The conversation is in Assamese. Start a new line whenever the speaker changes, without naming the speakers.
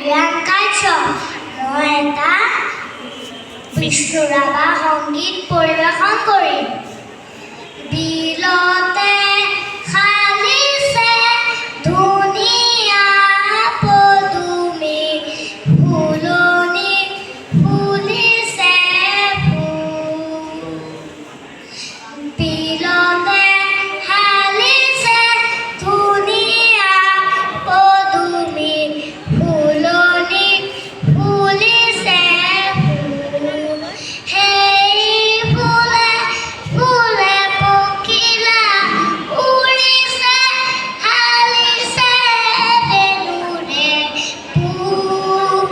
প্ৰিয়াংকাৰ্য মই এটা বিষ্ণু ৰাভা সংগীত পৰিৱেশন কৰিম। বিলতে খালিছে ধুনীয়া পদুমী, ফুলনি ফুলিছে ফুল। বিলতে খালিছে ধুনীয়া পদুমী, ফুলনি ফুলিছে ফুল। সেই ফুলে ফুলে পখিলা উৰিছে, হালিছে বেলুৰে পুল।